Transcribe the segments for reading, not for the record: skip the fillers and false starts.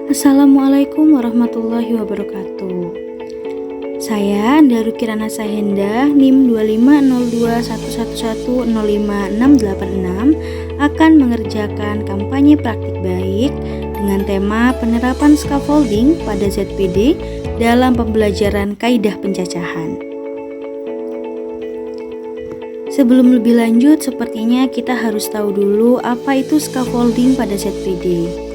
Assalamualaikum warahmatullahi wabarakatuh. Saya Andaru Kirana Sahenda, NIM 2502111056686 akan mengerjakan kampanye praktik baik dengan tema penerapan scaffolding pada ZPD dalam pembelajaran kaidah pencacahan. Sebelum lebih lanjut, sepertinya kita harus tahu dulu apa itu scaffolding pada ZPD.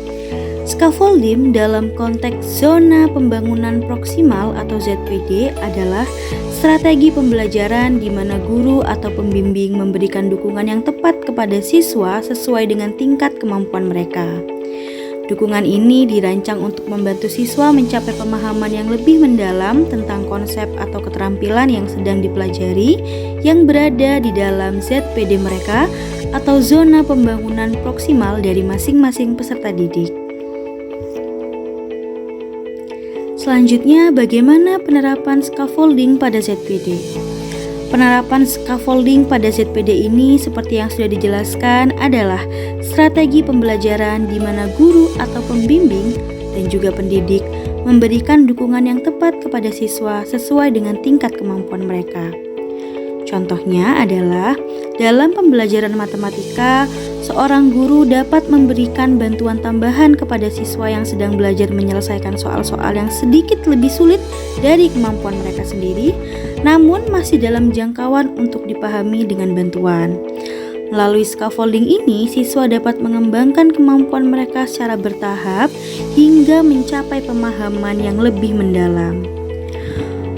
Scaffolding dalam konteks zona pembangunan proksimal atau ZPD adalah strategi pembelajaran di mana guru atau pembimbing memberikan dukungan yang tepat kepada siswa sesuai dengan tingkat kemampuan mereka. Dukungan ini dirancang untuk membantu siswa mencapai pemahaman yang lebih mendalam tentang konsep atau keterampilan yang sedang dipelajari yang berada di dalam ZPD mereka atau zona pembangunan proksimal dari masing-masing peserta didik. Selanjutnya, bagaimana penerapan scaffolding pada ZPD? Penerapan scaffolding pada ZPD ini seperti yang sudah dijelaskan adalah strategi pembelajaran di mana guru atau pembimbing dan juga pendidik memberikan dukungan yang tepat kepada siswa sesuai dengan tingkat kemampuan mereka. Contohnya adalah dalam pembelajaran matematika, seorang guru dapat memberikan bantuan tambahan kepada siswa yang sedang belajar menyelesaikan soal-soal yang sedikit lebih sulit dari kemampuan mereka sendiri, namun masih dalam jangkauan untuk dipahami dengan bantuan. Melalui scaffolding ini, siswa dapat mengembangkan kemampuan mereka secara bertahap hingga mencapai pemahaman yang lebih mendalam.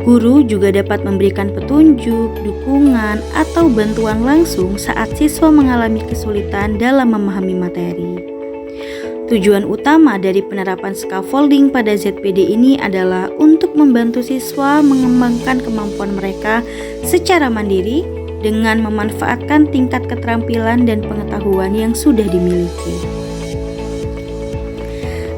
Guru juga dapat memberikan petunjuk, dukungan, atau bantuan langsung saat siswa mengalami kesulitan dalam memahami materi. Tujuan utama dari penerapan scaffolding pada ZPD ini adalah untuk membantu siswa mengembangkan kemampuan mereka secara mandiri dengan memanfaatkan tingkat keterampilan dan pengetahuan yang sudah dimiliki.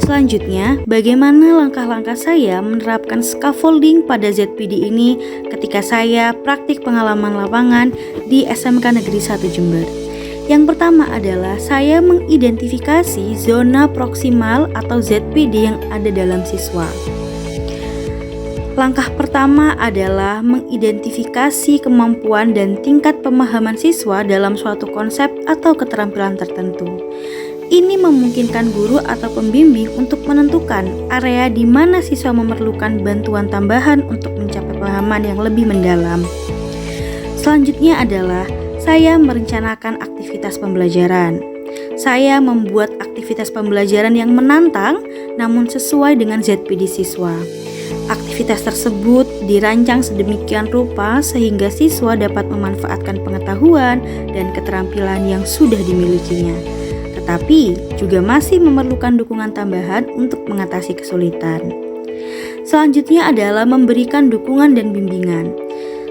Selanjutnya, bagaimana langkah-langkah saya menerapkan scaffolding pada ZPD ini ketika saya praktik pengalaman lapangan di SMK Negeri 1 Jember? Yang pertama adalah saya mengidentifikasi zona proksimal atau ZPD yang ada dalam siswa. Langkah pertama adalah mengidentifikasi kemampuan dan tingkat pemahaman siswa dalam suatu konsep atau keterampilan tertentu. Ini memungkinkan guru atau pembimbing untuk menentukan area di mana siswa memerlukan bantuan tambahan untuk mencapai pemahaman yang lebih mendalam. Selanjutnya adalah saya merencanakan aktivitas pembelajaran. Saya membuat aktivitas pembelajaran yang menantang namun sesuai dengan ZPD siswa. Aktivitas tersebut dirancang sedemikian rupa sehingga siswa dapat memanfaatkan pengetahuan dan keterampilan yang sudah dimilikinya, tetapi juga masih memerlukan dukungan tambahan untuk mengatasi kesulitan. Selanjutnya adalah memberikan dukungan dan bimbingan.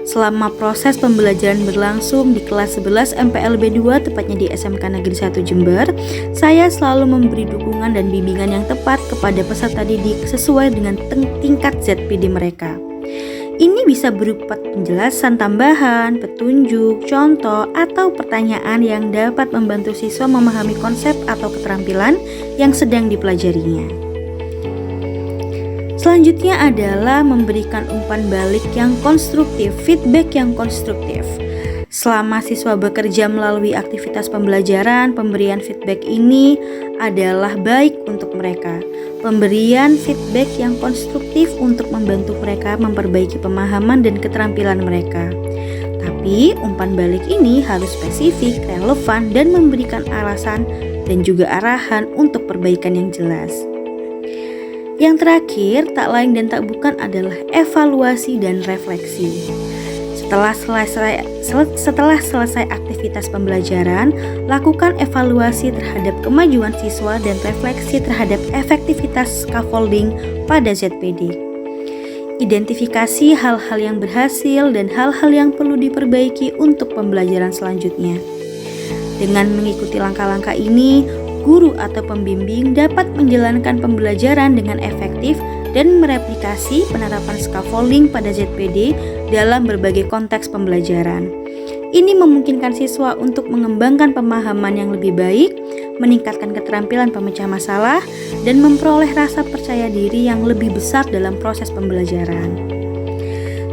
Selama proses pembelajaran berlangsung di kelas 11 MPLB 2, tepatnya di SMK Negeri 1 Jember, saya selalu memberi dukungan dan bimbingan yang tepat kepada peserta didik sesuai dengan tingkat ZPD mereka. Ini bisa berupa penjelasan tambahan, petunjuk, contoh, atau pertanyaan yang dapat membantu siswa memahami konsep atau keterampilan yang sedang dipelajarinya. Selanjutnya adalah memberikan umpan balik yang konstruktif, feedback yang konstruktif. Selama siswa bekerja melalui aktivitas pembelajaran, pemberian feedback ini adalah baik untuk mereka. Pemberian feedback yang konstruktif untuk membantu mereka memperbaiki pemahaman dan keterampilan mereka. Tapi umpan balik ini harus spesifik, relevan, dan memberikan alasan dan juga arahan untuk perbaikan yang jelas. Yang terakhir, tak lain dan tak bukan adalah evaluasi dan refleksi. Setelah selesai aktivitas pembelajaran, lakukan evaluasi terhadap kemajuan siswa dan refleksi terhadap efektivitas scaffolding pada ZPD. Identifikasi hal-hal yang berhasil dan hal-hal yang perlu diperbaiki untuk pembelajaran selanjutnya. Dengan mengikuti langkah-langkah ini, guru atau pembimbing dapat menjalankan pembelajaran dengan efektif dan mereplikasi penerapan scaffolding pada ZPD dalam berbagai konteks pembelajaran. Ini memungkinkan siswa untuk mengembangkan pemahaman yang lebih baik, meningkatkan keterampilan pemecah masalah, dan memperoleh rasa percaya diri yang lebih besar dalam proses pembelajaran.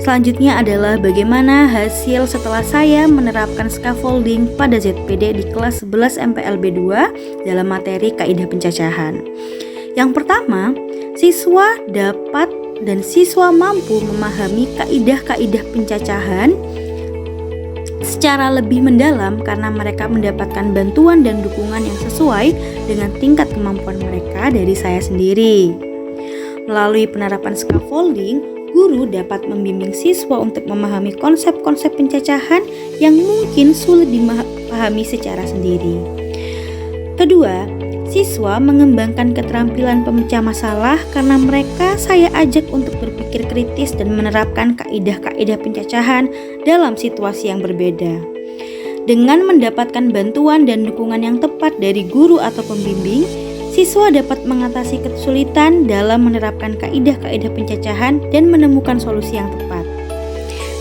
Selanjutnya adalah bagaimana hasil setelah saya menerapkan scaffolding pada ZPD di kelas 11 MPLB 2 dalam materi kaidah pencacahan. Yang pertama, siswa dapat dan siswa mampu memahami kaidah-kaidah pencacahan secara lebih mendalam karena mereka mendapatkan bantuan dan dukungan yang sesuai dengan tingkat kemampuan mereka dari saya sendiri. Melalui penerapan scaffolding, guru dapat membimbing siswa untuk memahami konsep-konsep pencacahan yang mungkin sulit dipahami secara sendiri. Kedua, siswa mengembangkan keterampilan pemecah masalah karena mereka saya ajak untuk berpikir kritis dan menerapkan kaidah-kaidah pencacahan dalam situasi yang berbeda. Dengan mendapatkan bantuan dan dukungan yang tepat dari guru atau pembimbing, siswa dapat mengatasi kesulitan dalam menerapkan kaidah-kaidah pencacahan dan menemukan solusi yang tepat.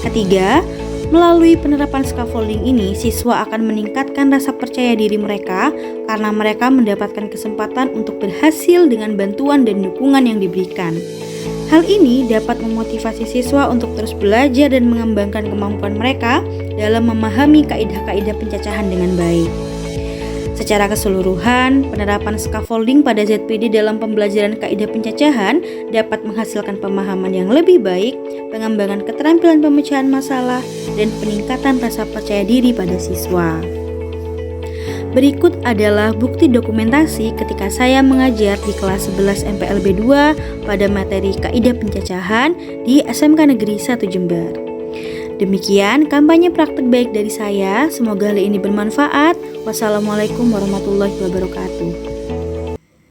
Ketiga, melalui penerapan scaffolding ini, siswa akan meningkatkan rasa percaya diri mereka karena mereka mendapatkan kesempatan untuk berhasil dengan bantuan dan dukungan yang diberikan. Hal ini dapat memotivasi siswa untuk terus belajar dan mengembangkan kemampuan mereka dalam memahami kaidah-kaidah pencacahan dengan baik. Secara keseluruhan, penerapan scaffolding pada ZPD dalam pembelajaran kaidah pencacahan dapat menghasilkan pemahaman yang lebih baik, pengembangan keterampilan pemecahan masalah, dan peningkatan rasa percaya diri pada siswa. Berikut adalah bukti dokumentasi ketika saya mengajar di kelas 11 MPLB 2 pada materi kaidah pencacahan di SMK Negeri 1 Jember. Demikian kampanye praktek baik dari saya, semoga hal ini bermanfaat. Wassalamualaikum warahmatullahi wabarakatuh.